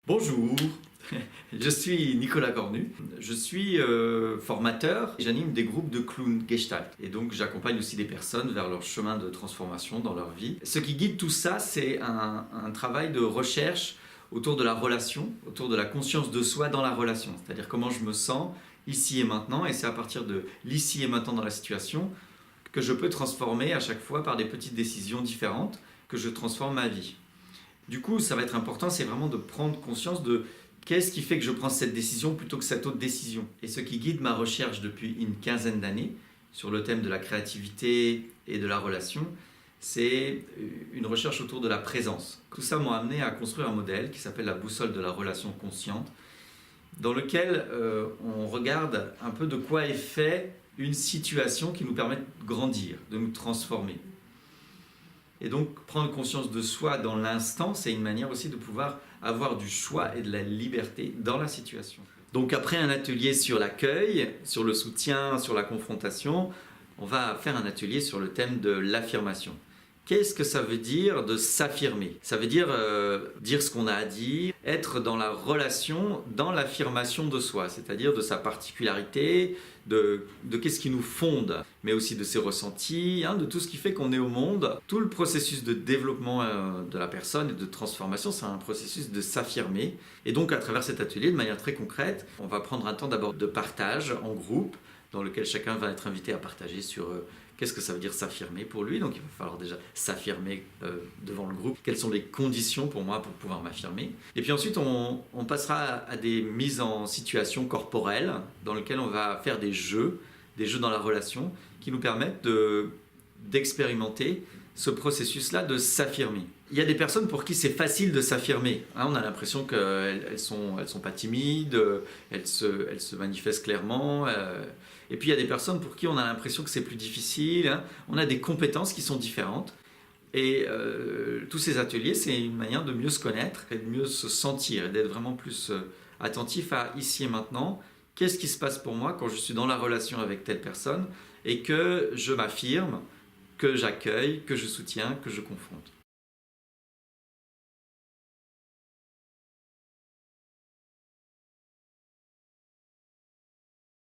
Bonjour, je suis Nicolas Cornu, je suis formateur et j'anime des groupes de clowns Gestalt. Et donc j'accompagne aussi des personnes vers leur chemin de transformation dans leur vie. Ce qui guide tout ça, c'est un travail de recherche autour de la relation, autour de la conscience de soi dans la relation. C'est-à-dire comment je me sens ici et maintenant, et c'est à partir de l'ici et maintenant dans la situation que je peux transformer à chaque fois par des petites décisions différentes, que je transforme ma vie. Du coup, ça va être important, c'est vraiment de prendre conscience de qu'est-ce qui fait que je prends cette décision plutôt que cette autre décision. Et ce qui guide ma recherche depuis une quinzaine d'années sur le thème de la créativité et de la relation, c'est une recherche autour de la présence. Tout ça m'a amené à construire un modèle qui s'appelle la boussole de la relation consciente, dans lequel on regarde un peu de quoi est fait une situation qui nous permet de grandir, de nous transformer. Et donc, prendre conscience de soi dans l'instant, c'est une manière aussi de pouvoir avoir du choix et de la liberté dans la situation. Donc, après un atelier sur l'accueil, sur le soutien, sur la confrontation, on va faire un atelier sur le thème de l'affirmation. Qu'est-ce que ça veut dire de s'affirmer? Ça veut dire dire ce qu'on a à dire, être dans la relation, dans l'affirmation de soi, c'est-à-dire de sa particularité, de qu'est-ce qui nous fonde, mais aussi de ses ressentis, de tout ce qui fait qu'on est au monde. Tout le processus de développement de la personne et de transformation, c'est un processus de s'affirmer. Et donc à travers cet atelier, de manière très concrète, on va prendre un temps d'abord de partage en groupe, dans lequel chacun va être invité à partager sur qu'est-ce que ça veut dire s'affirmer pour lui. Donc il va falloir déjà s'affirmer devant le groupe. Quelles sont les conditions pour moi pour pouvoir m'affirmer. Et puis ensuite, on passera à des mises en situation corporelle dans lesquelles on va faire des jeux dans la relation qui nous permettent d'expérimenter ce processus-là de s'affirmer. Il y a des personnes pour qui c'est facile de s'affirmer. On a l'impression qu'elles sont pas timides, elles se manifestent clairement. Et puis il y a des personnes pour qui on a l'impression que c'est plus difficile. On a des compétences qui sont différentes. Et tous ces ateliers, c'est une manière de mieux se connaître et de mieux se sentir et d'être vraiment plus attentif à ici et maintenant. Qu'est-ce qui se passe pour moi quand je suis dans la relation avec telle personne et que je m'affirme, que j'accueille, que je soutiens, que je confronte.